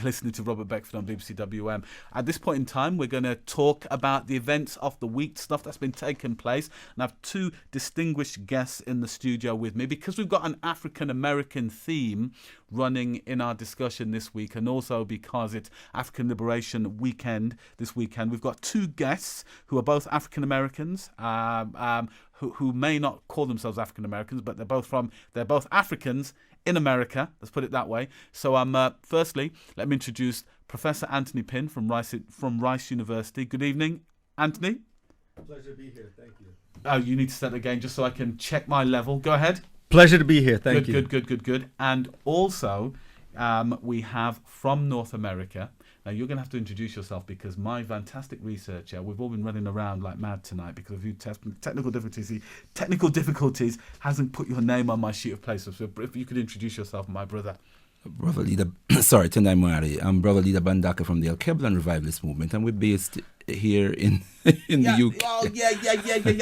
You're listening to Robert Beckford on BBC WM. At this point in time, we're going to talk about the events of the week, stuff that's been taking place. And I have two distinguished guests in the studio with me because we've got an African American theme running in our discussion this week, and also because it's African Liberation weekend this weekend. We've got two guests who are both African Americans, who may not call themselves African Americans, but they're both Africans in America. Let's put it that way. So, firstly, let me introduce Professor Anthony Pinn from Rice University. Good evening, Anthony. Pleasure to be here. Thank you. Oh, you need to say that again just so I can check my level. Go ahead. Pleasure to be here. Thank you. Good. And also, we have from North America. Now, you're going to have to introduce yourself because my fantastic researcher, we've all been running around like mad tonight because of technical difficulties, hasn't put your name on my sheet of play. So if you could introduce yourself, my brother. Tendai MWARI. I'm Brother Leader Mbandaka from the Alkebu-Lan Revivalist Movement, and we're based here in the UK. Oh, yeah.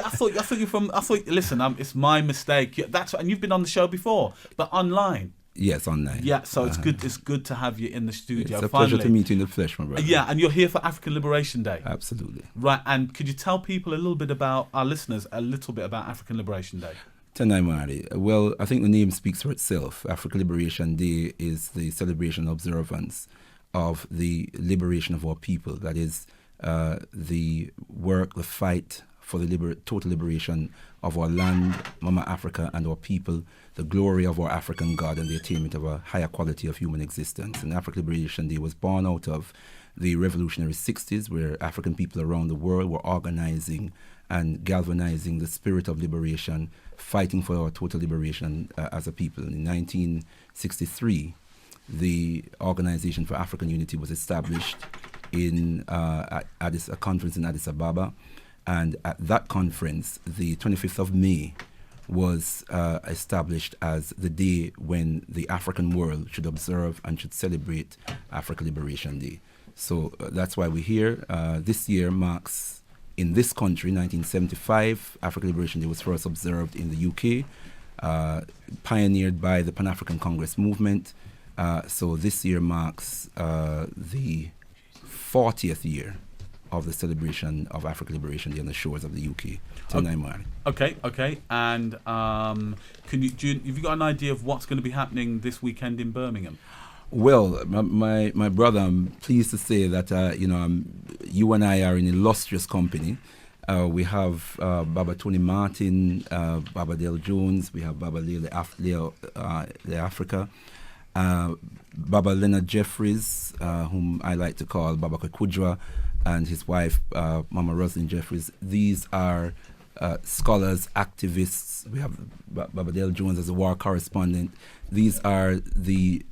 I thought you're from. Listen, it's my mistake. And you've been on the show before, but online. Yes, online. Yeah, so it's good. It's good to have you in the studio. It's a pleasure to meet you in the flesh, my brother. Yeah, and you're here for African Liberation Day. Absolutely. Right, and could you tell people our listeners a little bit about African Liberation Day? Tendai MWARI. Well, I think the name speaks for itself. Afrika Liberation Day is the celebration observance of the liberation of our people. That is the work, the fight for the total liberation of our land, Mama Africa, and our people, the glory of our African God, and the attainment of a higher quality of human existence. And Afrika Liberation Day was born out of the revolutionary 60s, where African people around the world were organizing and galvanizing the spirit of liberation, fighting for our total liberation as a people. In 1963, the Organization for African Unity was established in a conference in Addis Ababa. And at that conference, the 25th of May was established as the day when the African world should observe and should celebrate Afrika Liberation Day. So that's why we're here. This year marks, in this country, 1975, Afrika Liberation Day was first observed in the UK, pioneered by the Pan-African Congress movement. So this year marks the 40th year of the celebration of Afrika Liberation Day on the shores of the UK. Tendai MWARI. Okay. And have you got an idea of what's going to be happening this weekend in Birmingham? Well, my brother, I'm pleased to say that you and I are in illustrious company. We have Baba Tony Martin, Baba Dale Jones, we have Baba Laila Afrika, Baba Leonard Jeffries, whom I like to call Baba Kudra, and his wife, Mama Rosalind Jeffries. These are scholars, activists. We have Baba Dale Jones as a war correspondent. These are the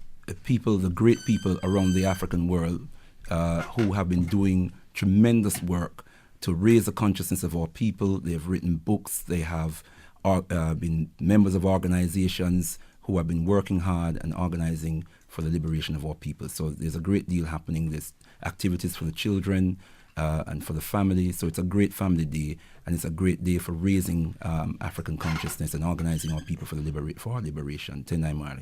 people, the great people around the African world who have been doing tremendous work to raise the consciousness of our people. They have written books. They have been members of organizations who have been working hard and organizing for the liberation of our people. So there's a great deal happening. There's activities for the children and for the family. So it's a great family day, and it's a great day for raising African consciousness and organizing our people for our liberation. Tendai MWARI.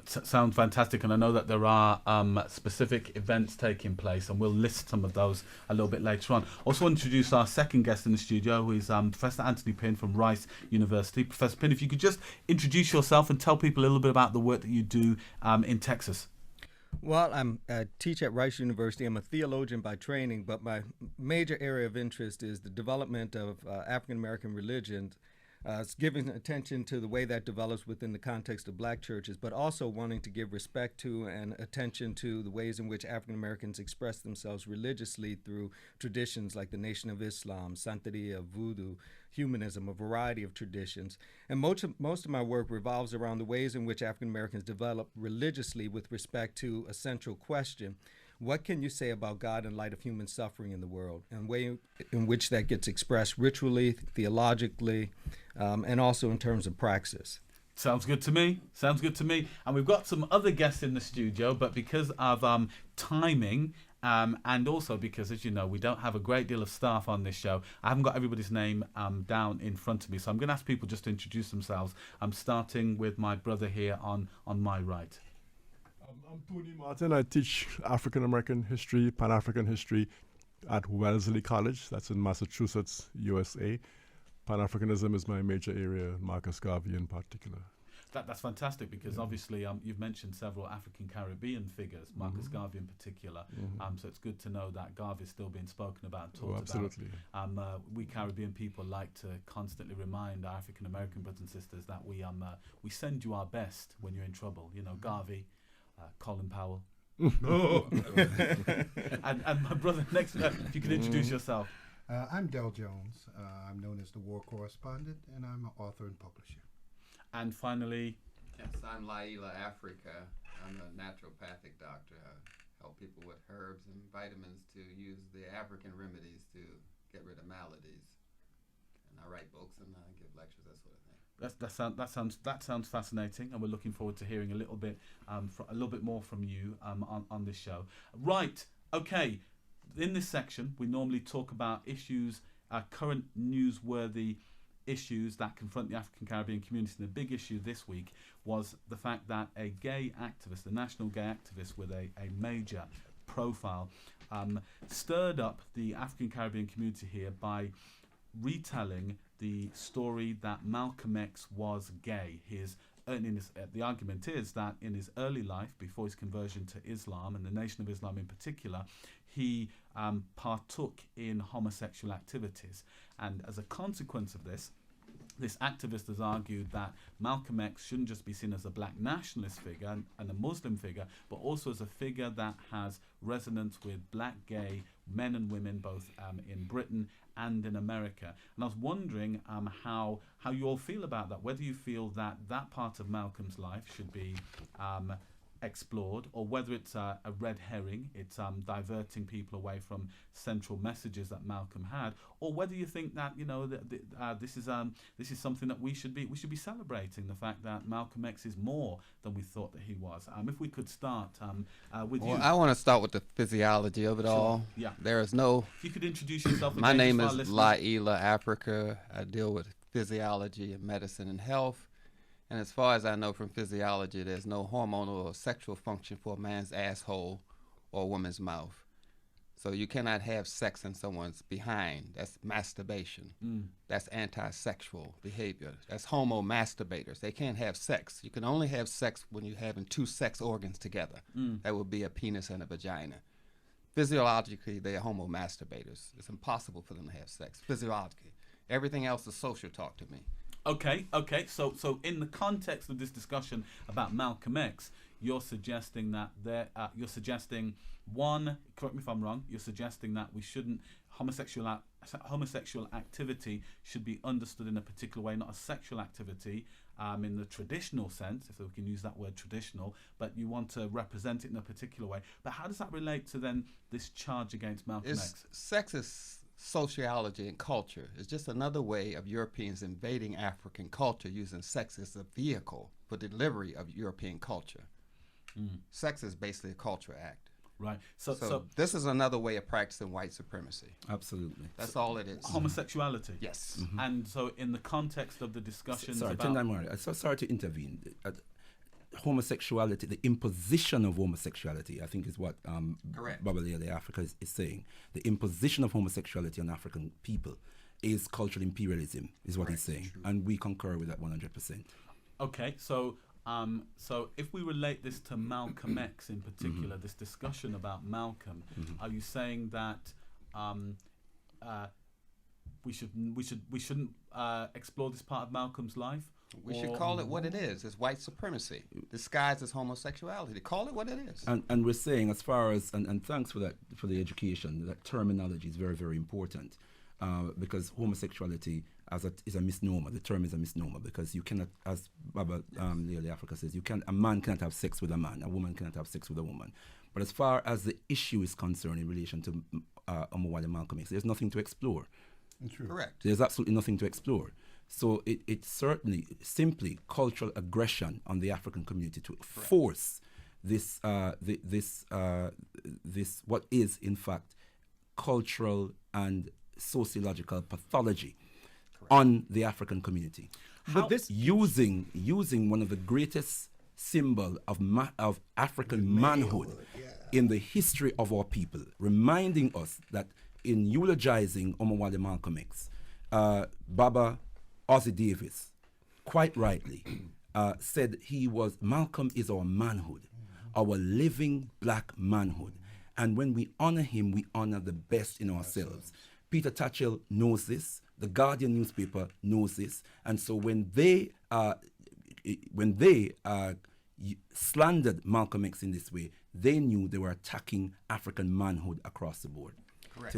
Sounds fantastic, and I know that there are specific events taking place, and we'll list some of those a little bit later on. Also want to introduce our second guest in the studio, who is Professor Anthony Pinn from Rice University. Professor Pinn, if you could just introduce yourself and tell people a little bit about the work that you do in Texas. Well, I teach at Rice University. I'm a theologian by training, but my major area of interest is the development of African American religions. It's giving attention to the way that develops within the context of black churches, but also wanting to give respect to and attention to the ways in which African Americans express themselves religiously through traditions like the Nation of Islam, Santeria, Voodoo, humanism, a variety of traditions. And most of my work revolves around the ways in which African Americans develop religiously with respect to a central question: what can you say about God in light of human suffering in the world, and way in which that gets expressed ritually, theologically, and also in terms of praxis? Sounds good to me. And we've got some other guests in the studio, but because of timing, and also because, as you know, we don't have a great deal of staff on this show, I haven't got everybody's name down in front of me. So I'm going to ask people just to introduce themselves. I'm starting with my brother here on my right. I'm Tony Martin. I teach African American history, Pan-African history at Wellesley College. That's in Massachusetts, USA. Pan-Africanism is my major area, Marcus Garvey in particular. That's fantastic because obviously you've mentioned several African Caribbean figures, Marcus Garvey in particular. So it's good to know that Garvey is still being spoken about and talked absolutely. about. We Caribbean people like to constantly remind our African American brothers and sisters that we send you our best when you're in trouble. You know, Garvey, Colin Powell. and my brother next, if you could introduce yourself. I'm Del Jones. I'm known as the war correspondent, and I'm an author and publisher. And finally, yes, I'm Laila Afrika. I'm a naturopathic doctor. I help people with herbs and vitamins to use the African remedies to get rid of maladies. And I write books and I give lectures, that sort of thing. That sounds fascinating, and we're looking forward to hearing a little bit more from you on this show. Right, okay. In this section, we normally talk about issues, current newsworthy issues that confront the African Caribbean community. And the big issue this week was the fact that a gay activist, a national gay activist with a major profile, stirred up the African Caribbean community here by retelling the story that Malcolm X was gay. The argument is that in his early life, before his conversion to Islam and the Nation of Islam in particular, he partook in homosexual activities. And as a consequence of this activist has argued that Malcolm X shouldn't just be seen as a black nationalist figure and a Muslim figure, but also as a figure that has resonance with black gay men and women, both in Britain and in America. And I was wondering how you all feel about that, whether you feel that that part of Malcolm's life should be explored, or whether it's a red herring, it's diverting people away from central messages that Malcolm had, or whether you think that this is something that we should be celebrating, the fact that Malcolm X is more than we thought that he was. If we could start with you. I want to start with the physiology of it all. Yeah. There is no. If you could introduce yourself. My name is Laila Afrika. I deal with physiology and medicine and health. And as far as I know from physiology, there's no hormonal or sexual function for a man's asshole or a woman's mouth. So you cannot have sex in someone's behind. That's masturbation. That's anti-sexual behavior. That's homo-masturbators. They can't have sex. You can only have sex when you're having two sex organs together. That would be a penis and a vagina. Physiologically, they are homo-masturbators. It's impossible for them to have sex, physiologically. Everything else is social talk to me. Okay. So in the context of this discussion about Malcolm X, you're suggesting that one, correct me if I'm wrong, you're suggesting that we shouldn't, homosexual activity should be understood in a particular way, not a sexual activity in the traditional sense, if we can use that word traditional, but you want to represent it in a particular way. But how does that relate to then this charge against Malcolm X? Sex is sociology and culture. It's just another way of Europeans invading African culture, using sex as a vehicle for delivery of European culture. Sex is basically a cultural act. Right. So this is another way of practicing white supremacy. Absolutely. That's all it is. Homosexuality. Yes. And so in the context of the discussions Tendai about... MWARI, I'm so sorry to intervene. Homosexuality, the imposition of homosexuality, I think is what Laila Afrika is saying. The imposition of homosexuality on African people is cultural imperialism, is what he's saying. True. And we concur with that 100%. Okay, so if we relate this to Malcolm X in particular, this discussion about Malcolm, are you saying that we shouldn't explore this part of Malcolm's life? We should call it what it is. It's white supremacy disguised as homosexuality. Call it what it is. And we're saying, as far as and thanks for that, for the education, that terminology is very, very important, because homosexuality is a misnomer. The term is a misnomer because you cannot, as Laila Afrika says, a man cannot have sex with a man, a woman cannot have sex with a woman. But as far as the issue is concerned in relation to Malcolm X, there's nothing to explore. True. Correct. There's absolutely nothing to explore. So it's certainly simply cultural aggression on the African community to force this what is in fact cultural and sociological pathology on the African community. But this using one of the greatest symbol of African manhood in the history of our people, reminding us that in eulogizing Omowale Malcolm X, Baba Ozzie Davis, quite rightly, said Malcolm is our manhood, our living black manhood. And when we honor him, we honor the best in ourselves. Peter Tatchell knows this. The Guardian newspaper knows this. And so when they slandered Malcolm X in this way, they knew they were attacking African manhood across the board. Correct.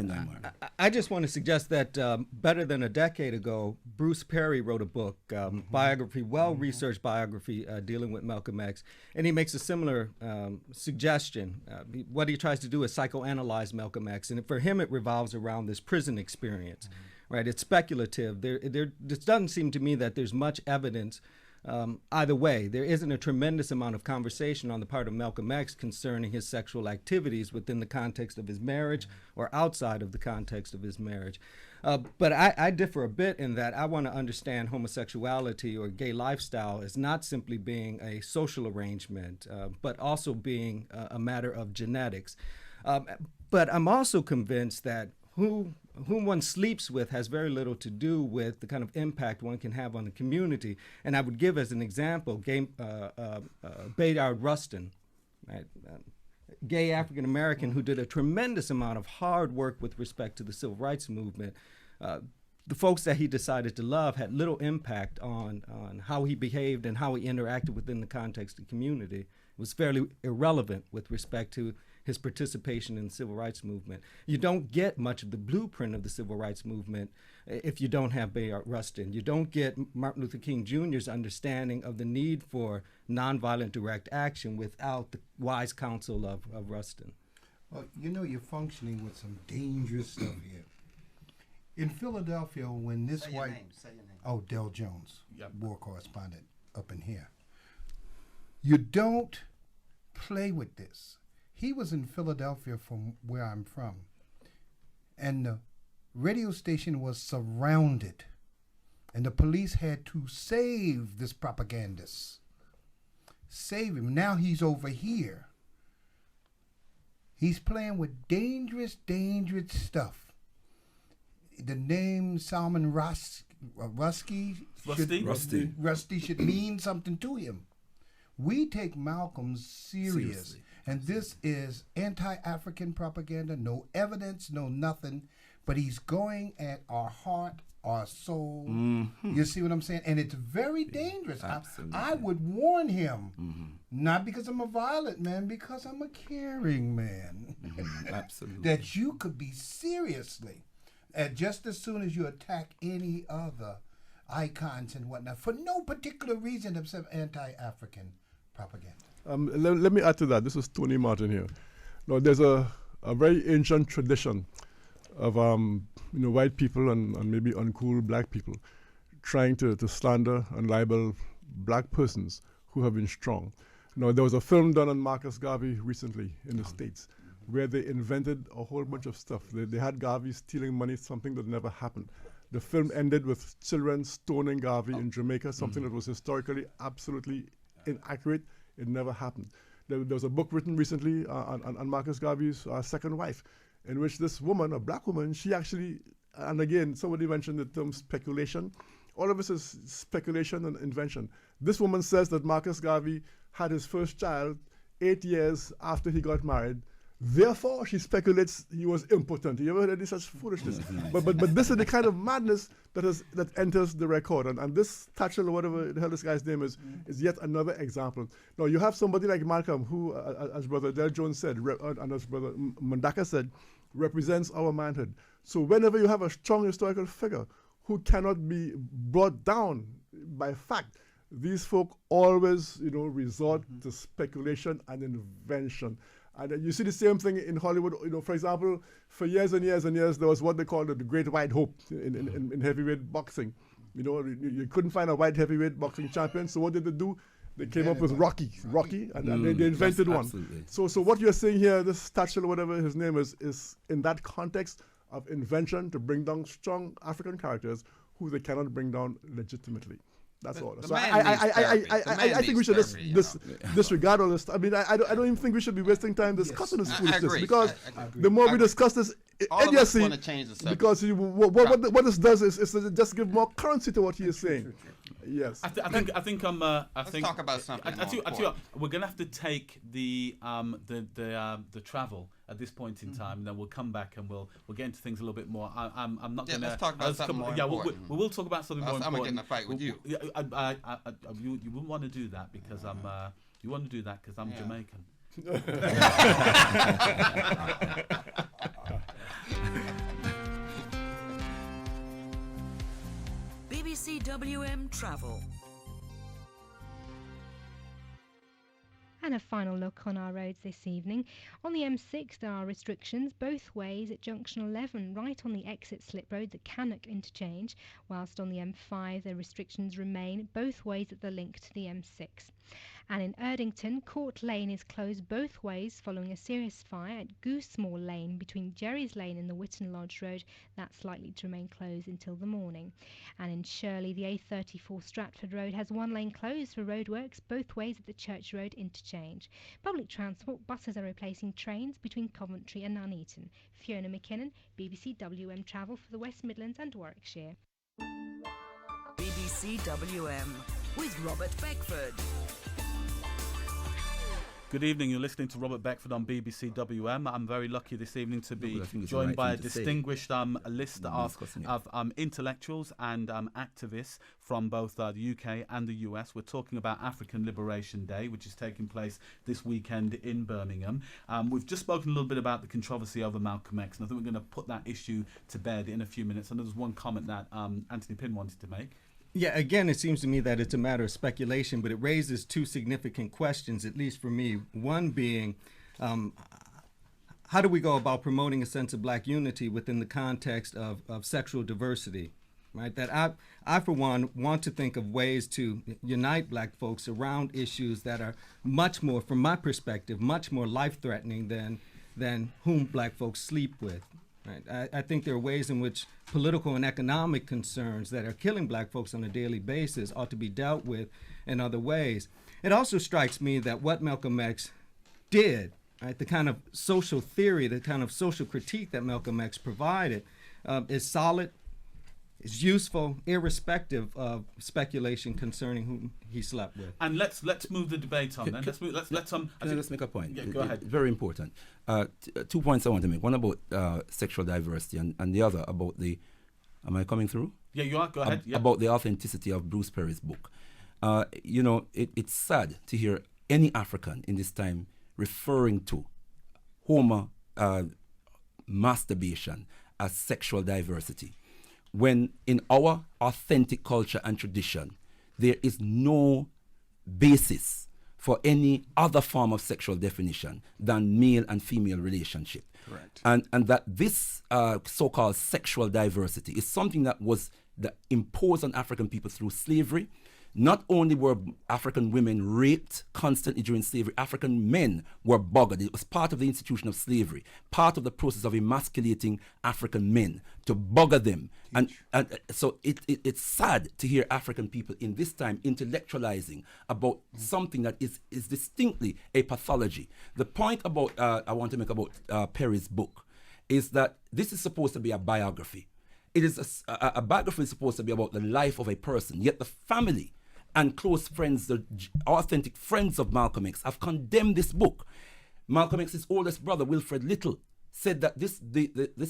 I just want to suggest that better than a decade ago, Bruce Perry wrote a book, biography, well-researched biography dealing with Malcolm X, and he makes a similar suggestion. What he tries to do is psychoanalyze Malcolm X, and for him it revolves around this prison experience, right? It's speculative. It doesn't seem to me that there's much evidence either way. There isn't a tremendous amount of conversation on the part of Malcolm X concerning his sexual activities within the context of his marriage or outside of the context of his marriage. But I differ a bit in that I want to understand homosexuality or gay lifestyle as not simply being a social arrangement, but also being a matter of genetics. But I'm also convinced that whom one sleeps with has very little to do with the kind of impact one can have on the community. And I would give as an example Bayard Rustin, right? Gay African American who did a tremendous amount of hard work with respect to the civil rights movement. The folks that he decided to love had little impact on how he behaved and how he interacted within the context of the community. It was fairly irrelevant with respect to his participation in the civil rights movement. You don't get much of the blueprint of the civil rights movement if you don't have Bayard Rustin. You don't get Martin Luther King Jr.'s understanding of the need for nonviolent direct action without the wise counsel of Rustin. Well, you know you're functioning with some dangerous stuff here. In Philadelphia, when this Say your name. Oh, Del Jones, Yep. war correspondent up in here. You don't play with this. He was in Philadelphia from where I'm from, and the radio station was surrounded, and the police had to save this propagandist. Save him. Now he's over here. He's playing with dangerous, dangerous stuff. The name Salman Rushdie should mean something to him. We take Malcolm serious. And this is anti-African propaganda, no evidence, no nothing, but he's going at our heart, our soul. Mm-hmm. You see what I'm saying? And it's very dangerous. I would warn him, not because I'm a violent man, because I'm a caring man. Absolutely. That you could be seriously, just as soon as you attack any other icons and whatnot, for no particular reason except anti-African propaganda. Let me add to that. This is Tony Martin here. Now, there's a very ancient tradition of white people and maybe uncool black people trying to slander and libel black persons who have been strong. Now, there was a film done on Marcus Garvey recently in the States where they invented a whole bunch of stuff. They had Garvey stealing money, something that never happened. The film ended with children stoning Garvey in Jamaica, something that was historically absolutely inaccurate. It never happened. There was a book written recently on Marcus Garvey's second wife, in which this woman, a black woman, she actually, and again, somebody mentioned the term speculation. All of this is speculation and invention. This woman says that Marcus Garvey had his first child 8 years after he got married. Therefore, she speculates he was impotent. You ever heard any such foolishness? But this is the kind of madness that enters the record. And this Tatchell, or whatever the hell this guy's name is yet another example. Now, you have somebody like Malcolm, who, as Brother Del Jones said, and as Brother Mbandaka said, represents our manhood. So whenever you have a strong historical figure who cannot be brought down by fact, these folk always, resort to speculation and invention. And you see the same thing in Hollywood. For example, for years and years and years, there was what they called the Great White Hope in heavyweight boxing. You couldn't find a white heavyweight boxing champion. So what did they do? They came up with Rocky, and they invented one. Absolutely. So what you're saying here, this Tatchell, whatever his name is in that context of invention to bring down strong African characters who they cannot bring down legitimately. That's all. the So man I needs therapy. The man think we needs should therapy, you know. disregard all this. I mean, I don't even think we should be wasting time discussing this I foolishness agree. because I agree. the more I we agree. discuss this All of us idiocy, want to change the subject. because what this does is to just give more currency to what he is saying. Yes. I think Let's talk about something more I tell you important. what, we're gonna have to take the travel at this point in time, and then we'll come back and we'll get into things a little bit more. I'm not Yeah, gonna. let's talk about something more important. We will talk about something more I'm important. gonna get in a fight with you. You wouldn't want to do that because you want to do that because I'm Jamaican. BBC WM Travel. And a final look on our roads this evening. On the M6 there are restrictions both ways at junction 11 right on the exit slip road at Cannock interchange, whilst on the M5 the restrictions remain both ways at the link to the M6. And in Erdington, Court Lane is closed both ways following a serious fire at Goosemore Lane between Jerry's Lane and the Witton Lodge Road. That's likely to remain closed until the morning. And in Shirley, the A34 Stratford Road has one lane closed for roadworks both ways at the Church Road interchange. Public transport, buses are replacing trains between Coventry and Nuneaton. Fiona McKinnon, BBC WM Travel for the West Midlands and Warwickshire. BBC WM with Robert Beckford. Good evening, you're listening to Robert Beckford on BBC WM. I'm very lucky this evening to be joined by a distinguished list of intellectuals and activists from both the UK and the US. We're talking about African Liberation Day, which is taking place this weekend in Birmingham. We've just spoken a little bit about the controversy over Malcolm X, and I think we're going to put that issue to bed in a few minutes. And there's one comment that Anthony Pinn wanted to make. Yeah, again, it seems to me that it's a matter of speculation, but it raises two significant questions, at least for me. One being, how do we go about promoting a sense of black unity within the context of sexual diversity? Right? That I, for one, want to think of ways to unite black folks around issues that are much more, from my perspective, much more life-threatening than whom black folks sleep with. Right? I think there are ways in which political and economic concerns that are killing black folks on a daily basis ought to be dealt with in other ways. It also strikes me that what Malcolm X did, right, the kind of social theory, the kind of social critique that Malcolm X provided is solid, is useful, irrespective of speculation concerning whom he slept with. And let's move the debate on then. Let's make a point. Yeah, go ahead. Very important. 2 points I want to make. One about sexual diversity and the other about the. Am I coming through? Yeah, you are. Go ahead. About the authenticity of Bruce Perry's book. It's sad to hear any African in this time referring to homo masturbation as sexual diversity, when in our authentic culture and tradition, there is no basis for any other form of sexual definition than male and female relationship. Correct. And that this so-called sexual diversity is something that was imposed on African people through slavery. Not only were African women raped constantly during slavery, African men were buggered. It was part of the institution of slavery, part of the process of emasculating African men to bugger them. And so it's sad to hear African people in this time intellectualizing about something that is distinctly a pathology. The point about I want to make about Perry's book is that this is supposed to be a biography. It is a biography is supposed to be about the life of a person, yet the family and close friends, the authentic friends of Malcolm X, have condemned this book. Malcolm X's oldest brother, Wilfred Little, said that this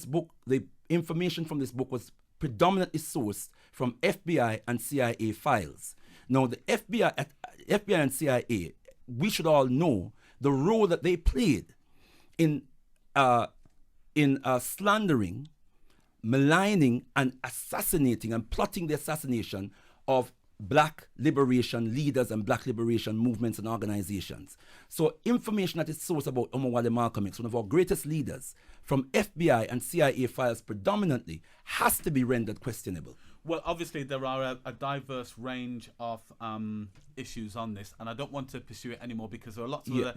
book, the information from this book was predominantly sourced from FBI and CIA files. Now, the FBI and CIA, we should all know the role that they played in slandering, maligning, and assassinating and plotting the assassination of black liberation leaders and black liberation movements and organizations. So information that is sourced about Omowale Malcolm X, one of our greatest leaders, from FBI and CIA files predominantly, has to be rendered questionable. Well, obviously there are a diverse range of issues on this, and I don't want to pursue it anymore because there are lots of other.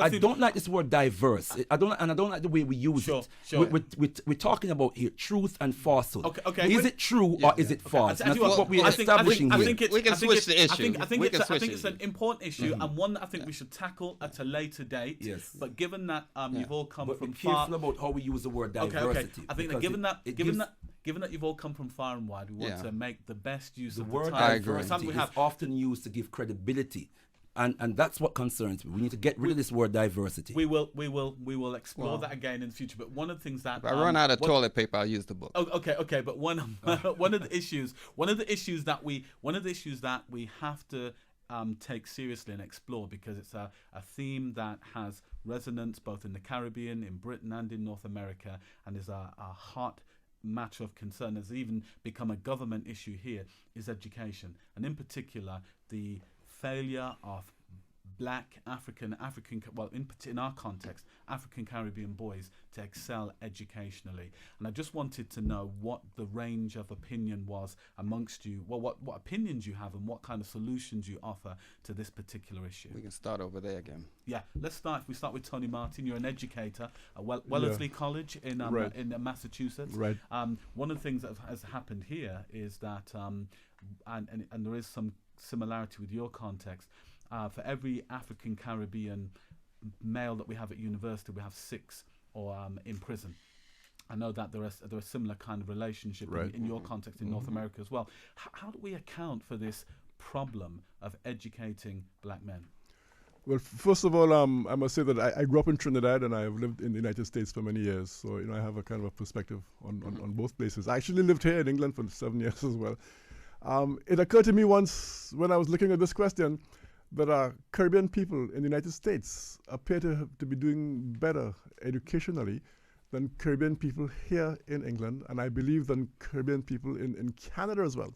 I don't like this word diverse. I don't like the way we use it. Sure. We're talking about here truth and falsehood. Okay. Is it true or is it false? That's what we're establishing here. We can switch the issue. I think it's an important issue and one that I think we should tackle at a later date. Yes. But given that you've all come But from be far, careful about how we use the word diversity. I think that given that you've all come from far and wide, we want to make the best use of the word time. diversity is often used to give credibility, and that's what concerns me. We need to get rid of this word diversity. We will explore that again in the future. But one of the things that if I run out of toilet paper, I'll use the book. Okay. But one of the issues that we have to take seriously and explore, because it's a theme that has resonance both in the Caribbean, in Britain, and in North America, and is a hot matter of concern, has even become a government issue here, is education, and in particular the failure of black African, well, in our context, African Caribbean boys to excel educationally. And I just wanted to know what the range of opinion was amongst you. Well, what opinions you have and what kind of solutions you offer to this particular issue. We can start over there again. Yeah, let's start. We start with Tony Martin. You're an educator at Wellesley College in Massachusetts. Right. One of the things that has happened here is that, and there is some similarity with your context. For every African Caribbean male that we have at university, we have 6 or in prison. I know that there are similar kind of relationship in your context in North America as well. How do we account for this problem of educating black men? Well, first of all, I must say that I grew up in Trinidad and I've lived in the United States for many years. So, I have a kind of a perspective on both places. I actually lived here in England for 7 years as well. It occurred to me once when I was looking at this question that Caribbean people in the United States appear to be doing better educationally than Caribbean people here in England, and I believe than Caribbean people in Canada as well.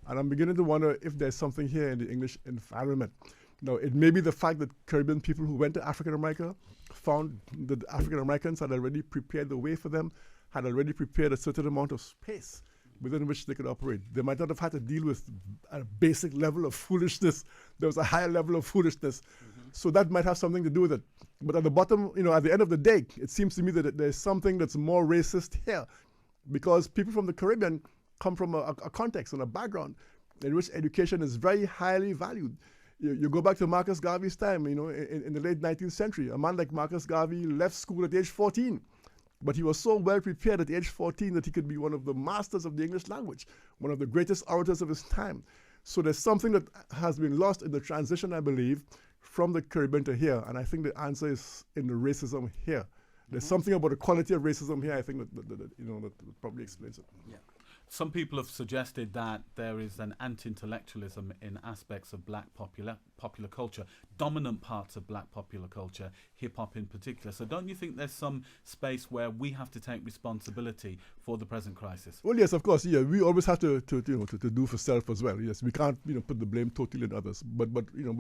And I'm beginning to wonder if there's something here in the English environment. Now, it may be the fact that Caribbean people who went to African America found that African Americans had already prepared the way for them, had already prepared a certain amount of space within which they could operate. They might not have had to deal with a basic level of foolishness. There was a higher level of foolishness. So that might have something to do with it. But at the bottom, at the end of the day, it seems to me that there's something that's more racist here, because people from the Caribbean come from a context and a background in which education is very highly valued. You go back to Marcus Garvey's time, in the late 19th century. A man like Marcus Garvey left school at age 14. But he was so well prepared at age 14 that he could be one of the masters of the English language, one of the greatest orators of his time. So there's something that has been lost in the transition, I believe, from the Caribbean to here. And I think the answer is in the racism here. There's something about the quality of racism here, I think, that probably explains it. Yeah. Some people have suggested that there is an anti-intellectualism in aspects of black popular culture, dominant parts of black popular culture, hip-hop in particular. So don't you think there's some space where we have to take responsibility for the present crisis? Well, yes, of course. Yeah, we always have to do for self as well. Yes, we can't put the blame totally on others. But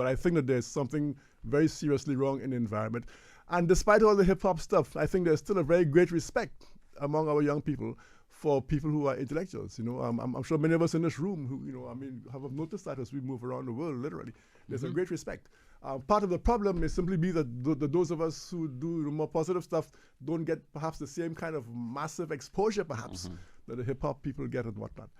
I think that there's something very seriously wrong in the environment. And despite all the hip-hop stuff, I think there's still a very great respect among our young people for people who are intellectuals. I'm sure many of us in this room who, have noticed that as we move around the world, literally. There's a great respect. Part of the problem may simply be that those of us who do more positive stuff don't get perhaps the same kind of massive exposure, perhaps, that the hip-hop people get and whatnot.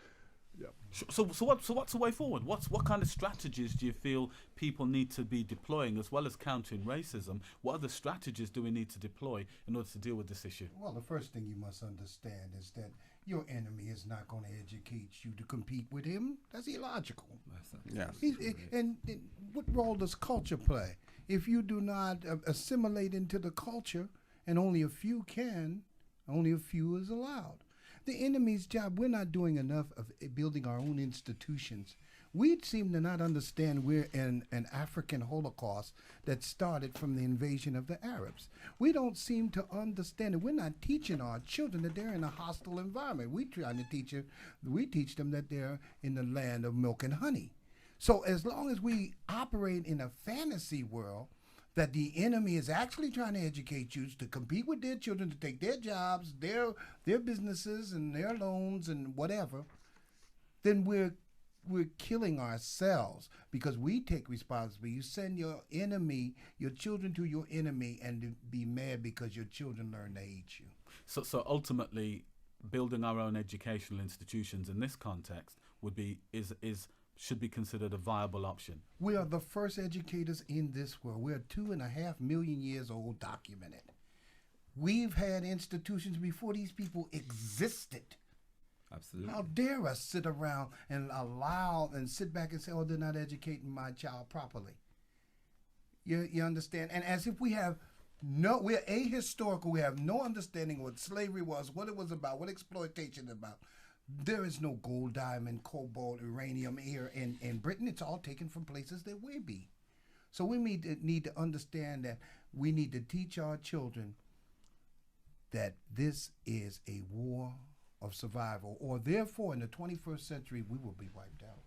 Yeah. So what's the way forward? What kind of strategies do you feel people need to be deploying, as well as countering racism? What other strategies do we need to deploy in order to deal with this issue? Well, the first thing you must understand is that your enemy is not going to educate you to compete with him. That's illogical. Yes. And what role does culture play? If you do not assimilate into the culture, and only a few can, only a few is allowed. The enemy's job, we're not doing enough of building our own institutions. We seem to not understand we're in an African Holocaust that started from the invasion of the Arabs. We don't seem to understand it. We're not teaching our children that they're in a hostile environment. We teach them that they're in the land of milk and honey. So as long as we operate in a fantasy world, that the enemy is actually trying to educate you to compete with their children, to take their jobs, their businesses and their loans and whatever, then we're killing ourselves because we take responsibility. You send your children to your enemy, and to be mad because your children learn to hate you. So ultimately, building our own educational institutions in this context should be considered a viable option. We are the first educators in this world. We're 2.5 million years old, documented. We've had institutions before these people existed. Absolutely. How dare us sit around and sit back and say, oh, they're not educating my child properly. You understand? And as if we're ahistorical, we have no understanding of what slavery was, what it was about, what exploitation is about. There is no gold, diamond, cobalt, uranium here in Britain. It's all taken from places that we be. So we need to understand that we need to teach our children that this is a war of survival, or therefore in the 21st century we will be wiped out.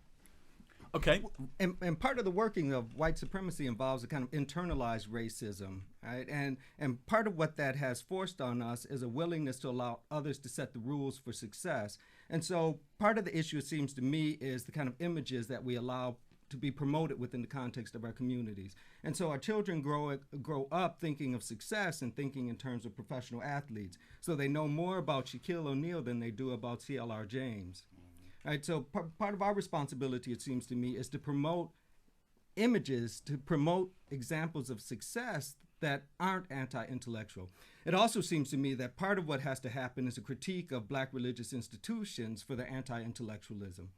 Okay. And part of the working of white supremacy involves a kind of internalized racism, right? And part of what that has forced on us is a willingness to allow others to set the rules for success. And so part of the issue, it seems to me, is the kind of images that we allow to be promoted within the context of our communities. And so our children grow up thinking of success and thinking in terms of professional athletes. So they know more about Shaquille O'Neal than they do about C.L.R. James. Right, so part of our responsibility, it seems to me, is to promote images, to promote examples of success that aren't anti-intellectual. It also seems to me that part of what has to happen is a critique of black religious institutions for their anti-intellectualism.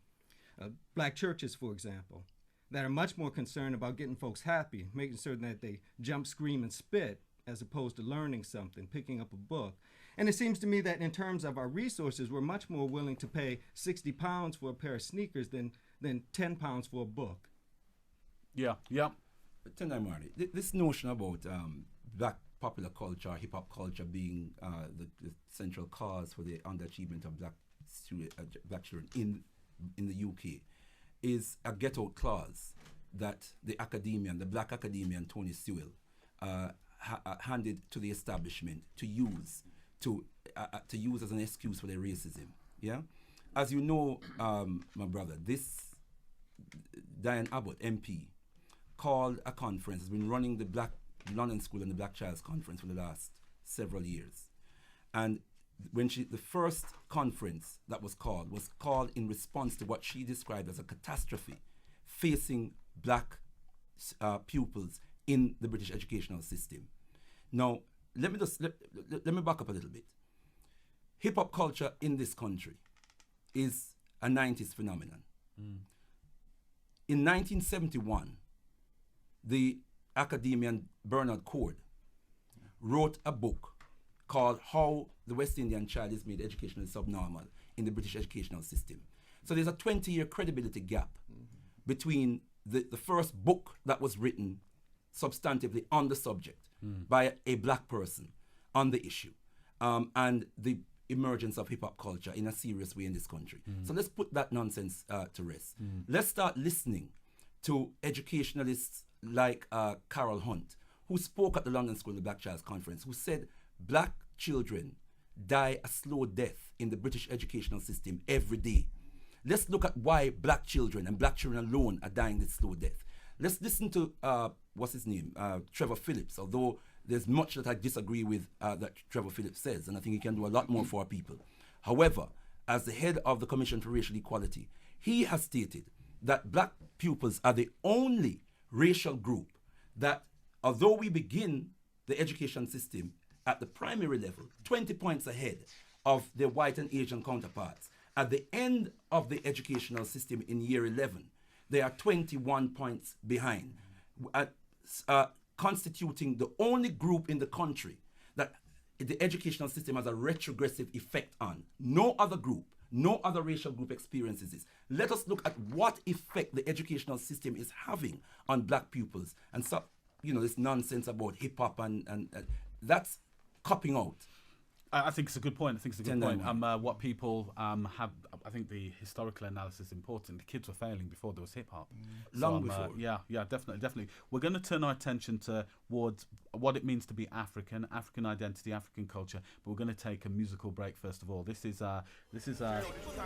Black churches, for example, that are much more concerned about getting folks happy, making certain that they jump, scream, and spit, as opposed to learning something, picking up a book. And it seems to me that in terms of our resources, we're much more willing to pay 60 pounds for a pair of sneakers than 10 pounds for a book. Yeah. But Tendai MWARI, this notion about black popular culture, hip-hop culture being the central cause for the underachievement of black children in the UK is a get-out clause that the black academia and Tony Sewell handed to the establishment to use as an excuse for their racism. Yeah, as you know, my brother, this Diane Abbott MP called a conference, has been running the Black London School and the Black Child's Conference for the last several years. And when the first conference that was called in response to what she described as a catastrophe facing black pupils in the British educational system. Now, let me back up a little bit. Hip-hop culture in this country is a 90s phenomenon. In 1971, the academician Bernard Cord wrote a book called How the West Indian Child is Made Educationally Subnormal in the British Educational System. So there's a 20-year credibility gap between the first book that was written substantively on the subject by a black person on the issue and the emergence of hip-hop culture in a serious way in this country. So let's put that nonsense to rest. Let's start listening to educationalists like Carol Hunt, who spoke at the London School of the Black Child's Conference, who said black children die a slow death in the British educational system every day. Let's look at why black children and black children alone are dying this slow death. Let's listen to, Trevor Phillips, although there's much that I disagree with that Trevor Phillips says, and I think he can do a lot more for our people. However, as the head of the Commission for Racial Equality, he has stated that black pupils are the only racial group that, although we begin the education system at the primary level 20 points ahead of their white and Asian counterparts, at the end of the educational system in year 11, they are 21 points behind, constituting the only group in the country that the educational system has a retrogressive effect on. No other group, no other racial group experiences this. Let us look at what effect the educational system is having on black pupils. And so, this nonsense about hip-hop and that's copping out. I think it's a good point. Tendai MWARI. What people have, I think the historical analysis is important. The kids were failing before there was hip hop. Long before. Yeah, definitely. We're going to turn our attention towards what it means to be African identity, African culture. But we're going to take a musical break first of all. This is Trying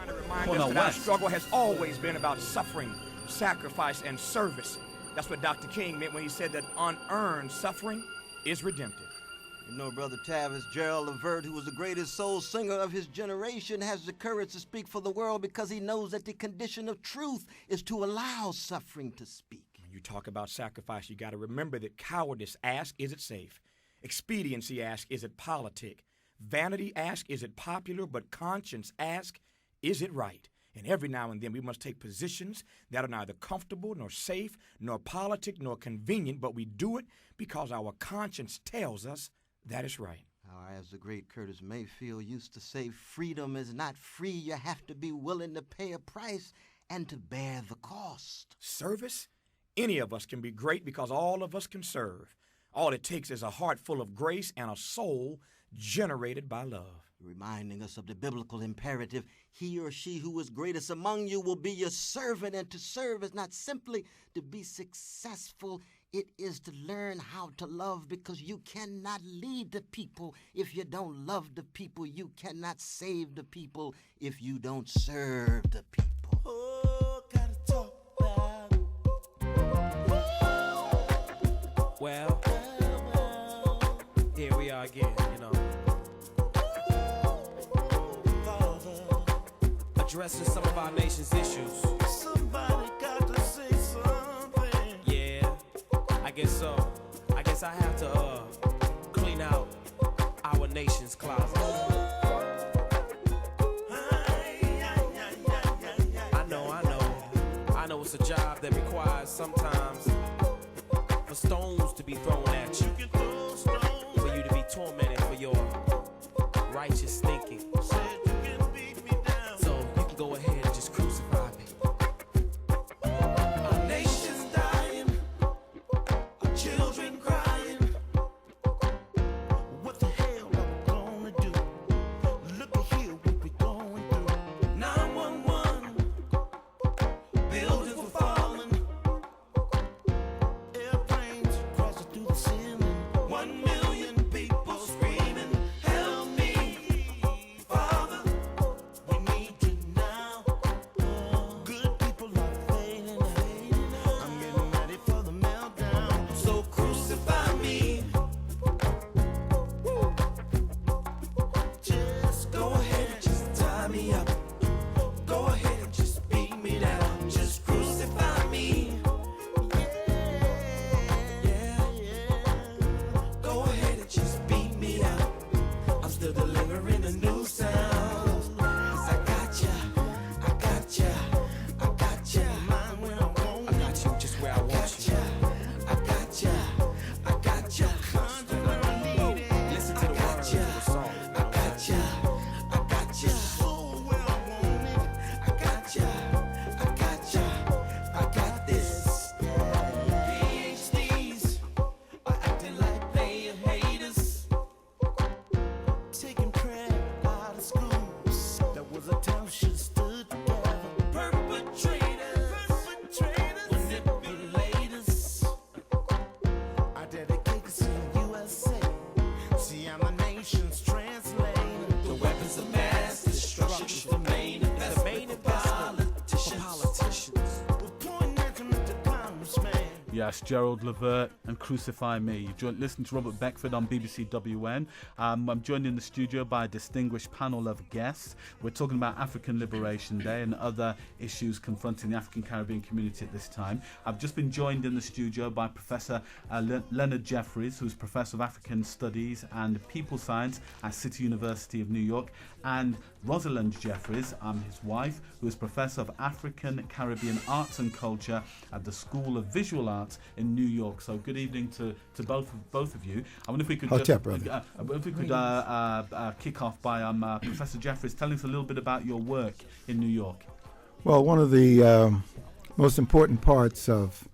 to remind us that our struggle has always been about suffering, sacrifice, and service. That's what Dr. King meant when he said that unearned suffering is redemptive. You know, Brother Tavis, Gerald Levert, who was the greatest soul singer of his generation, has the courage to speak for the world because he knows that the condition of truth is to allow suffering to speak. When you talk about sacrifice, you got to remember that cowardice asks, is it safe? Expediency asks, is it politic? Vanity asks, is it popular? But conscience asks, is it right? And every now and then we must take positions that are neither comfortable, nor safe, nor politic, nor convenient, but we do it because our conscience tells us that is right. As the great Curtis Mayfield used to say, freedom is not free. You have to be willing to pay a price and to bear the cost. Service? Any of us can be great because all of us can serve. All it takes is a heart full of grace and a soul generated by love. Reminding us of the biblical imperative, he or she who is greatest among you will be your servant, and to serve is not simply to be successful. It is to learn how to love, because you cannot lead the people if you don't love the people. You cannot save the people if you don't serve the people. Oh, gotta talk about. Well, here we are again, you know. Addressing some of our nation's issues. Somebody got to say something. Yeah, I guess so. I guess I have to clean out our nation's closet. I know it's a job that requires sometimes for stones to be thrown at you. For you to be tormented for your righteous thinking. So you can go ahead and just crucify me. Our nation's dying, our children crying. What the hell are we gonna do? Look at here what we going through. 911, buildings were falling, airplanes crossing through the ceiling. 1 million people screaming, help me, Father, we need you now. Good people are failing, I'm getting ready for the meltdown. So crucify me. Just go ahead and just tie me up. Go ahead and just beat me down. Just crucify me. Go ahead and just beat me down. I'm still delivering a new sound. 'Cause I got ya. Mind where I want I got you just where I want you. I got ya. Content where I need it. Listen to the words of the song. I got ya. Soul where I want it. I got this. PhDs are acting like they haters. Taking credit out of schools. That was a time should have stood together. Perpetrators, manipulators. I dedicate this to the USA. See, I'm a nation's translator. The weapons of mass destruction. The main investment for politicians. We're pointing at them at the congressman. Yes, Gerald Levert and Crucify Me. You listen to Robert Beckford on BBC WN. I'm joined in the studio by a distinguished panel of guests. We're talking about African Liberation Day and other issues confronting the African Caribbean community at this time. I've just been joined in the studio by Professor Leonard Jeffries, who's Professor of African Studies and People Science at City University of New York, and Rosalind Jeffries, his wife, who is Professor of African Caribbean Arts and Culture at the School of Visual Arts in New York. So good evening to both of you. I wonder if we could kick off by Professor Jeffries telling us a little bit about your work in New York. Well, one of the most important parts of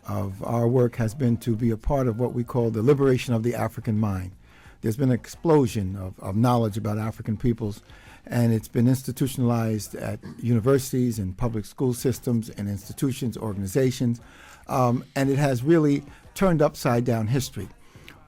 our work has been to be a part of what we call the liberation of the African mind. there's been an explosion of knowledge about African peoples, and it's been institutionalized at universities and public school systems and institutions, organizations, and it has really turned upside down history.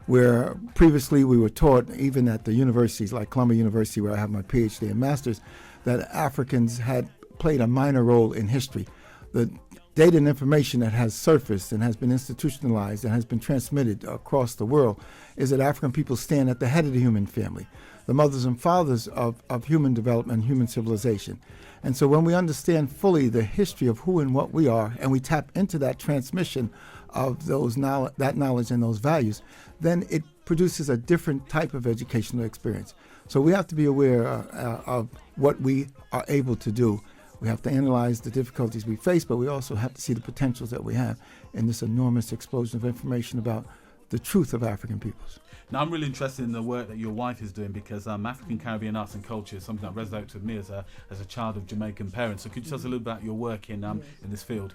Where previously we were taught, even at the universities like Columbia University, where I have my PhD and master's, that Africans had played a minor role in history. The data and information that has surfaced and has been institutionalized and has been transmitted across the world is that African people stand at the head of the human family, the mothers and fathers of human development and human civilization. And so when we understand fully the history of who and what we are, and we tap into that transmission of that knowledge and those values, then it produces a different type of educational experience. So we have to be aware of what we are able to do. We have to analyze the difficulties we face, but we also have to see the potentials that we have in this enormous explosion of information about the truth of African peoples. Now, I'm really interested in the work that your wife is doing, because African Caribbean arts and culture is something that resonates with me as a child of Jamaican parents. So could you tell us a little about your work in this field?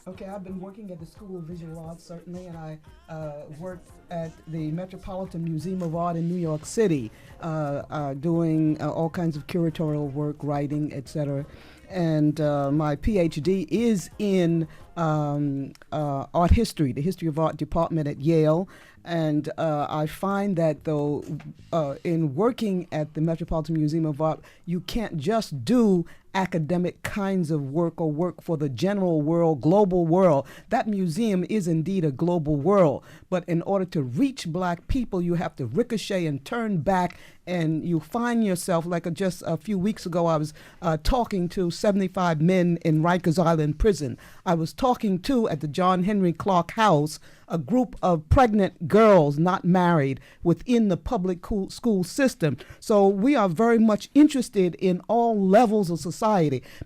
Okay, I've been working at the School of Visual Arts, certainly, and I worked at the Metropolitan Museum of Art in New York City, doing all kinds of curatorial work, writing, etc. And my PhD is in art history, the history of art department at Yale. And I find that, though, in working at the Metropolitan Museum of Art, you can't just do academic kinds of work or work for the general world, global world. That museum is indeed a global world. But in order to reach black people, you have to ricochet and turn back, and you find yourself, like just a few weeks ago, I was talking to 75 men in Rikers Island prison. I was talking to, at the John Henry Clark House, a group of pregnant girls not married within the public school system. So we are very much interested in all levels of society,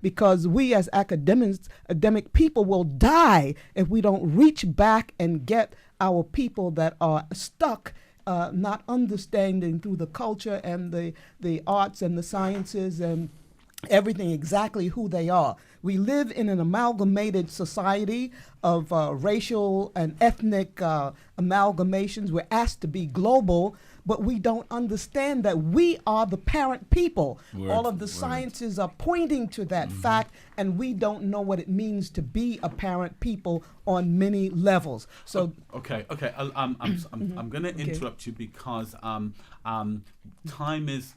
because we as academic people will die if we don't reach back and get our people that are stuck, not understanding through the culture and the arts and the sciences and everything exactly who they are. We live in an amalgamated society of racial and ethnic amalgamations. We're asked to be global, but we don't understand that we are the parent people. All of the sciences are pointing to that fact, and we don't know what it means to be a parent people on many levels. So okay. I'm going to interrupt you, because time is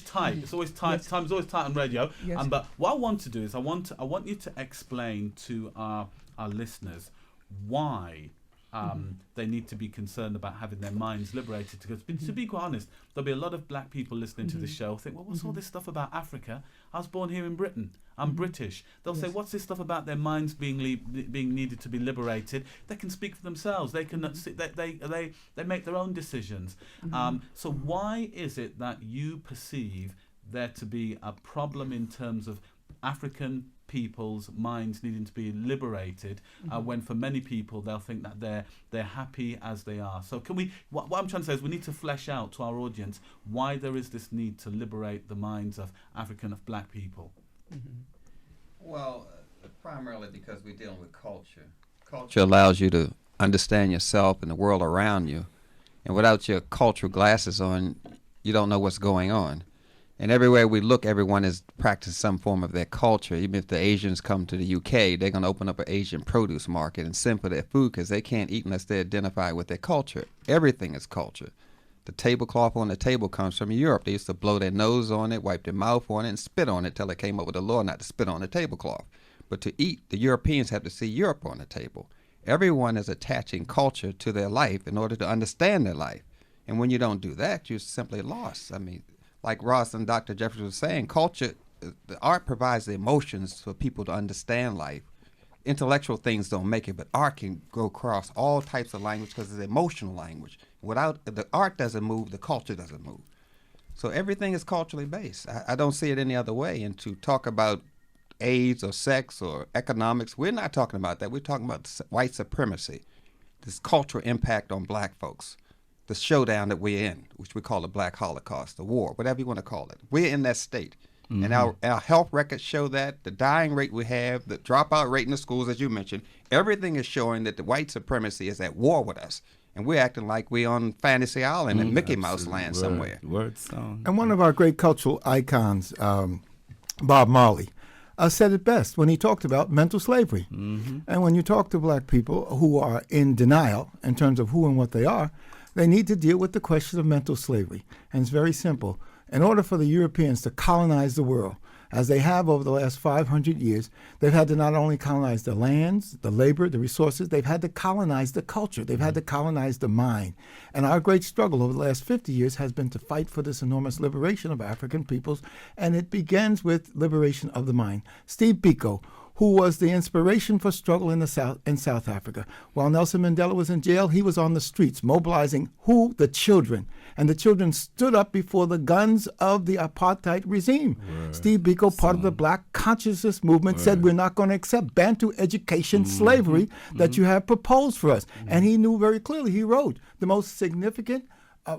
tight. It's always tight. Yes. Time's always tight on radio. Yes. But what I want to do is I want you to explain to our listeners why they need to be concerned about having their minds liberated. Because to be quite honest, there'll be a lot of black people listening to this show think, well, what's all this stuff about Africa? I was born here in Britain. I'm British. They'll say, what's this stuff about their minds being needed to be liberated? They can speak for themselves. They can they make their own decisions. So why is it that you perceive there to be a problem in terms of African people's minds needing to be liberated, when for many people they'll think that they're happy as they are? So can we? What I'm trying to say is we need to flesh out to our audience why there is this need to liberate the minds of black people. Well, primarily because we're dealing with culture. Culture allows you to understand yourself and the world around you, and without your cultural glasses on, you don't know what's going on. And everywhere we look, everyone is practicing some form of their culture. Even if the Asians come to the UK, they're going to open up an Asian produce market and send for their food, because they can't eat unless they identify with their culture. Everything is culture. The tablecloth on the table comes from Europe. They used to blow their nose on it, wipe their mouth on it, and spit on it till they came up with a law not to spit on the tablecloth. But to eat, the Europeans have to see Europe on the table. Everyone is attaching culture to their life in order to understand their life. And when you don't do that, you're simply lost. I mean, like Rosalind, Dr. Jeffries was saying, culture, the art provides the emotions for people to understand life. Intellectual things don't make it, but art can go across all types of language because it's emotional language. Without the art doesn't move, the culture doesn't move. So everything is culturally based. I don't see it any other way. And to talk about AIDS or sex or economics, we're not talking about that. We're talking about white supremacy, this cultural impact on black folks, the showdown that we're in, which we call the Black Holocaust, the war, whatever you want to call it. We're in that state. And our health records show that, the dying rate we have, the dropout rate in the schools, as you mentioned, everything is showing that the white supremacy is at war with us. And we're acting like we're on Fantasy Island and Mickey Mouse Land somewhere. Word song. And one of our great cultural icons, Bob Marley, said it best when he talked about mental slavery. And when you talk to black people who are in denial in terms of who and what they are, they need to deal with the question of mental slavery. And it's very simple. In order for the Europeans to colonize the world, as they have over the last 500 years, they've had to not only colonize the lands, the labor, the resources, they've had to colonize the culture. They've had to colonize the mind. And our great struggle over the last 50 years has been to fight for this enormous liberation of African peoples, and it begins with liberation of the mind. Steve Biko, who was the inspiration for struggle in South Africa. While Nelson Mandela was in jail, he was on the streets mobilizing who? The children. And the children stood up before the guns of the apartheid regime. Steve Biko, part of the black consciousness movement, said we're not going to accept Bantu education slavery that you have proposed for us. And he knew very clearly, he wrote, the most significant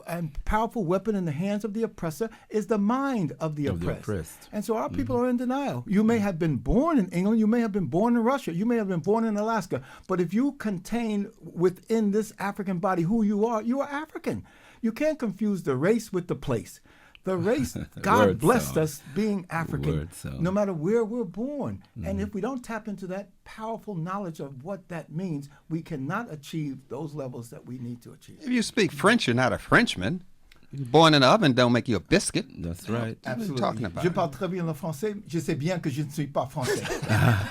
and powerful weapon in the hands of the oppressor is the mind of the oppressed. And so our people are in denial. You may have been born in England, you may have been born in Russia, you may have been born in Alaska, but if you contain within this African body who you are African. You can't confuse the race with the place. The race, God blessed us being African, no matter where we're born. And if we don't tap into that powerful knowledge of what that means, we cannot achieve those levels that we need to achieve. If you speak French, you're not a Frenchman. Born in the oven don't make you a biscuit. That's right. What are you talking about? Je parle très bien le français. Je sais bien que je ne suis pas français.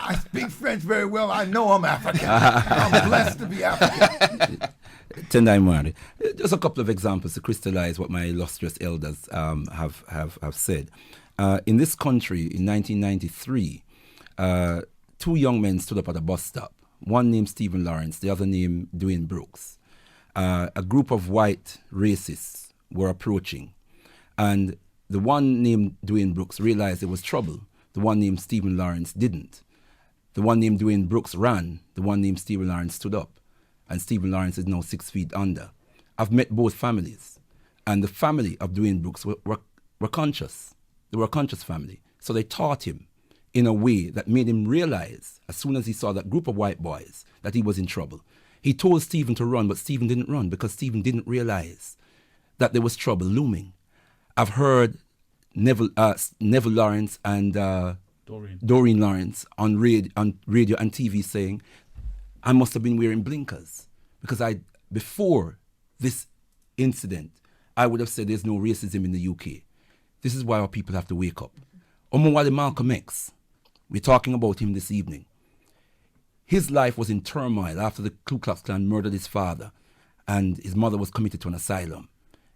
I speak French very well. I know I'm African. I'm blessed to be African. Tendai MWARI. Just a couple of examples to crystallize what my illustrious elders have said. In this country, in 1993, two young men stood up at a bus stop. One named Stephen Lawrence, the other named Dwayne Brooks. A group of white racists were approaching, and the one named Dwayne Brooks realized there was trouble. The one named Stephen Lawrence didn't. The one named Dwayne Brooks ran. The one named Stephen Lawrence stood up. And Stephen Lawrence is now 6 feet under. I've met both families, and the family of Dwayne Brooks were conscious. They were a conscious family. So they taught him in a way that made him realize, as soon as he saw that group of white boys, that he was in trouble. He told Stephen to run, but Stephen didn't run because Stephen didn't realize that there was trouble looming. I've heard Neville Lawrence and Doreen Lawrence on radio and TV saying, I must have been wearing blinkers because before this incident, I would have said there's no racism in the UK. This is why our people have to wake up. Omowale Malcolm X, we're talking about him this evening. His life was in turmoil after the Ku Klux Klan murdered his father and his mother was committed to an asylum.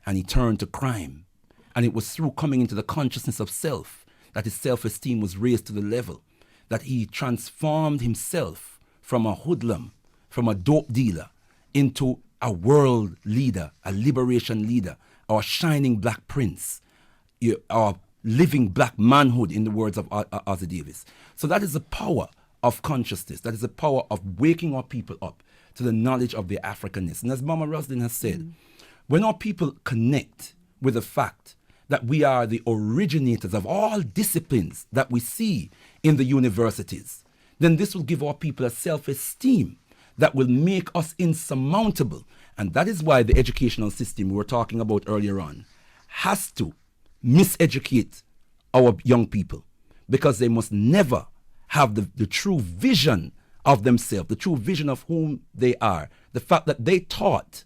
And he turned to crime. And it was through coming into the consciousness of self that his self-esteem was raised to the level that he transformed himself from a hoodlum, from a dope dealer, into a world leader, a liberation leader, our shining black prince, our living black manhood, in the words of Ozzie Davis. So that is the power of consciousness. That is the power of waking our people up to the knowledge of their Africanness. And as Mama Rosalind has said, when our people connect with the fact that we are the originators of all disciplines that we see in the universities, then this will give our people a self-esteem that will make us insurmountable. And that is why the educational system we were talking about earlier on has to miseducate our young people, because they must never have the true vision of themselves, the true vision of whom they are. The fact that they taught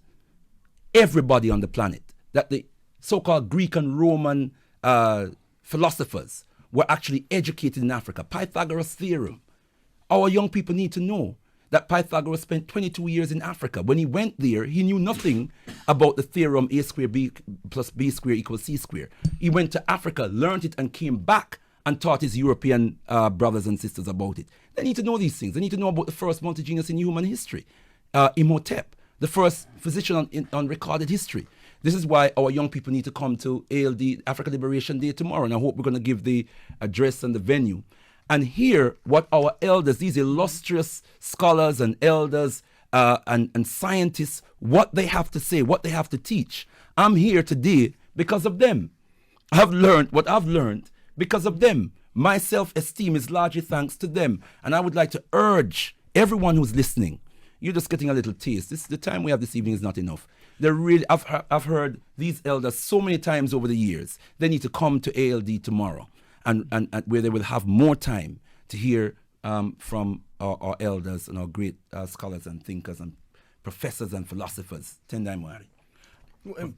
everybody on the planet that the so-called Greek and Roman philosophers were actually educated in Africa. Pythagoras' theorem. Our young people need to know that Pythagoras spent 22 years in Africa. When he went there, he knew nothing about the theorem A squared B plus B squared equals C squared. He went to Africa, learned it, and came back and taught his European brothers and sisters about it. They need to know these things. They need to know about the first multi-genius in human history, Imhotep, the first physician on recorded history. This is why our young people need to come to ALD, Afrika Liberation Day tomorrow, and I hope we're going to give the address and the venue and hear what our elders, these illustrious scholars and elders and scientists, what they have to say, what they have to teach. I'm here today because of them. I've learned what I've learned because of them. My self-esteem is largely thanks to them. And I would like to urge everyone who's listening, you're just getting a little taste. The time we have this evening is not enough. They're really, I've heard these elders so many times over the years. They need to come to ALD tomorrow, and where they will have more time to hear from our elders and our great scholars and thinkers and professors and philosophers. Tendai MWARI.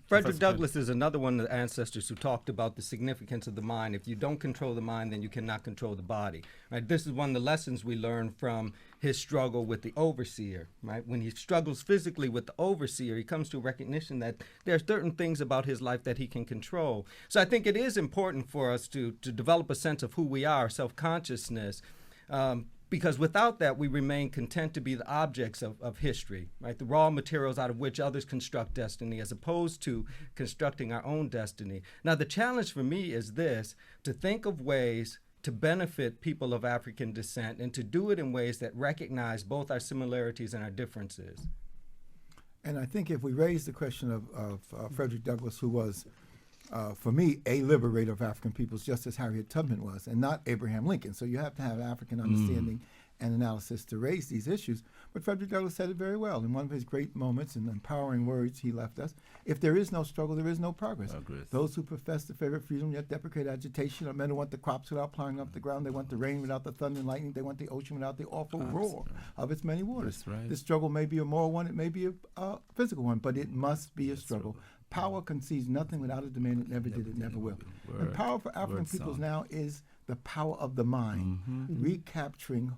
Frederick Douglass is another one of the ancestors who talked about the significance of the mind. If you don't control the mind, then you cannot control the body. Right? This is one of the lessons we learned from his struggle with the overseer. Right? When he struggles physically with the overseer, he comes to a recognition that there are certain things about his life that he can control. So I think it is important for us to develop a sense of who we are, self-consciousness, because without that, we remain content to be the objects of history, right? The raw materials out of which others construct destiny, as opposed to constructing our own destiny. Now, the challenge for me is this: to think of ways to benefit people of African descent and to do it in ways that recognize both our similarities and our differences. And I think if we raise the question of Frederick Douglass, who was, for me, a liberator of African peoples, just as Harriet Tubman was, and not Abraham Lincoln. So you have to have African understanding and analysis to raise these issues. But Frederick Douglass said it very well in one of his great moments and empowering words he left us. If there is no struggle, there is no progress. Those who profess the favor of freedom yet deprecate agitation are men who want the crops without plowing up the ground. They want the rain without the thunder and lightning. They want the ocean without the awful roar of its many waters. This struggle may be a moral one, it may be a physical one, but it must be a struggle. Power concedes nothing without a demand. It never did, it never will. And power for African peoples now is the power of the mind, recapturing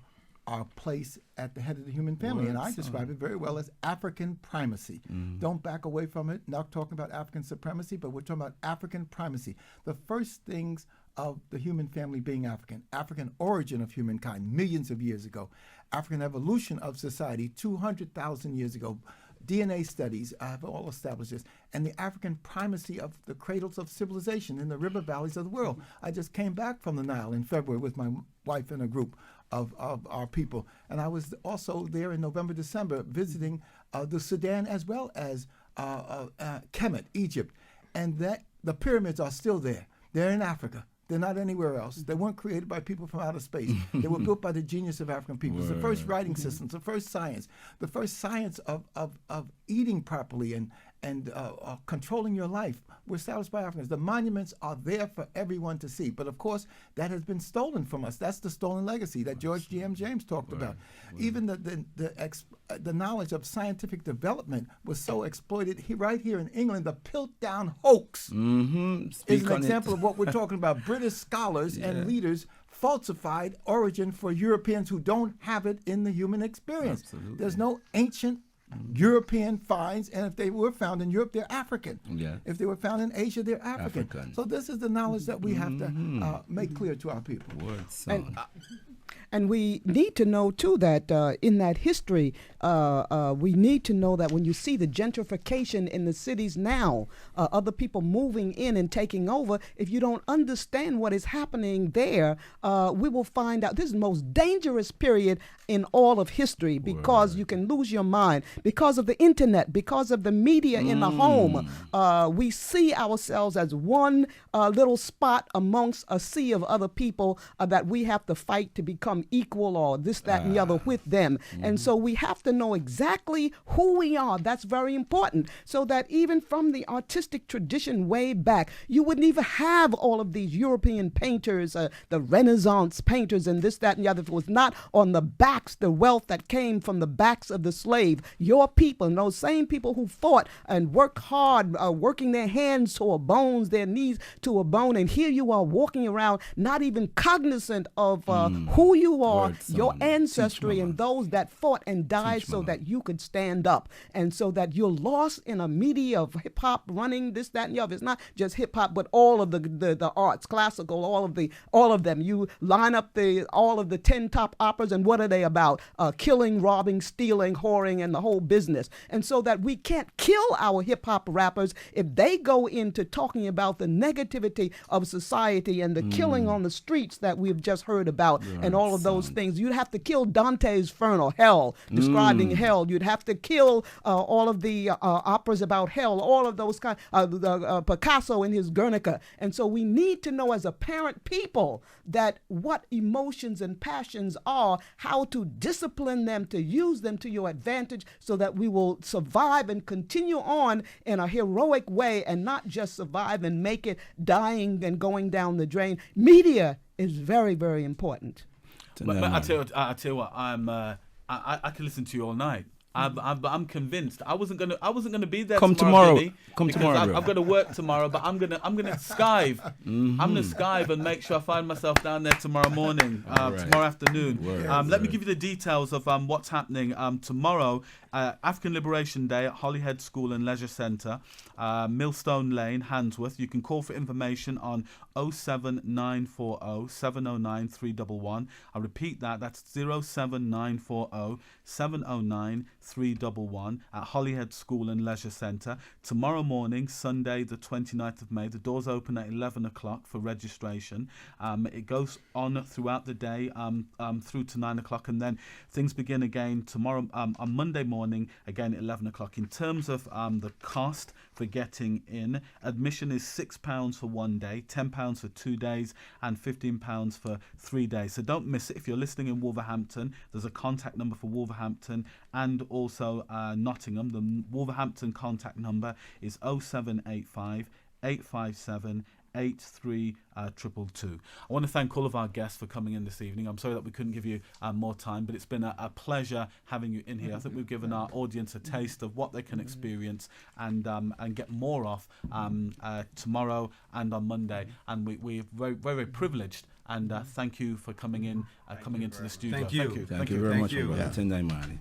our place at the head of the human family. And I describe it very well as African primacy. Don't back away from it, not talking about African supremacy, but we're talking about African primacy. The first things of the human family being African origin of humankind millions of years ago, African evolution of society 200,000 years ago. DNA studies have all established this, and the African primacy of the cradles of civilization in the river valleys of the world. I just came back from the Nile in February with my wife and a group of our people, and I was also there in November, December, visiting the Sudan as well as Kemet, Egypt, and that the pyramids are still there. They're in Africa. They're not anywhere else. They weren't created by people from outer space. They were built by the genius of African people. It's the first writing systems, the first science of eating properly and controlling your life were established by Africans. The monuments are there for everyone to see. But of course, that has been stolen from us. That's the stolen legacy that George G.M. James talked about. Even the knowledge of scientific development was so exploited. Right here in England, the Piltdown hoax is an example of what we're talking about. British scholars and leaders falsified origin for Europeans who don't have it in the human experience. Absolutely. There's no ancient European finds, and if they were found in Europe, they're African. If they were found in Asia, they're African. So this is the knowledge that we have to make clear to our people. And we need to know, too, that in that history, we need to know that when you see the gentrification in the cities now, other people moving in and taking over, if you don't understand what is happening there, we will find out this is the most dangerous period in all of history, because you can lose your mind. Because of the internet, because of the media in the home, we see ourselves as one little spot amongst a sea of other people that we have to fight to become equal or this, that, and the other with them. And so we have to know exactly who we are. That's very important. So that even from the artistic tradition way back, you wouldn't even have all of these European painters, the Renaissance painters and this, that, and the other. If it was not on the backs, the wealth that came from the backs of the slave, your people, and those same people who fought and worked hard, working their hands to a bones, their knees to a bone, and here you are walking around not even cognizant of who you are, your ancestry, and those that fought and died so that you could stand up, and so that you're lost in a media of hip hop running this, that, and the other. It's not just hip hop, but all of the arts, classical, all of them. You line up all of the 10 top operas, and what are they about? Killing, robbing, stealing, whoring, and the whole business. And so that we can't kill our hip hop rappers if they go into talking about the negativity of society and the killing on the streets that we've just heard about, and and all of those things. You'd have to kill Dante's Inferno, hell, describing hell. You'd have to kill all of the operas about hell, all of those kind, Picasso in his Guernica. And so we need to know as a parent people that what emotions and passions are, how to discipline them, to use them to your advantage so that we will survive and continue on in a heroic way and not just survive and make it dying and going down the drain. Media is very, very important. But I tell you what, I can listen to you all night. I'm convinced. I wasn't gonna be there. Come tomorrow. Come tomorrow. I've got to work tomorrow, but I'm gonna skive. I'm gonna skive and make sure I find myself down there tomorrow morning, tomorrow afternoon. Let me give you the details of what's happening tomorrow. African Liberation Day at Holyhead School and Leisure Centre, Millstone Lane, Handsworth. You can call for information on 07940 709 311. I repeat that. That's 07940 709 311 at Holyhead School and Leisure Centre. Tomorrow morning, Sunday, the 29th of May, the doors open at 11 o'clock for registration. It goes on throughout the day through to 9 o'clock, and then things begin again tomorrow on Monday morning, again at 11 o'clock. In terms of the cost for getting in, admission is £6 for 1 day, £10 for 2 days, and £15 for 3 days. So don't miss it. If you're listening in Wolverhampton, there's a contact number for Wolverhampton and also Nottingham. The Wolverhampton contact number is 0785 857 8322. I want to thank all of our guests for coming in this evening. I'm sorry that we couldn't give you more time, but it's been a pleasure having you in here. I think we've given our audience a taste of what they can experience and get more of tomorrow and on Monday. And we're very, very privileged. And thank you for coming into the studio. Thank you very much. Tendai MWARI.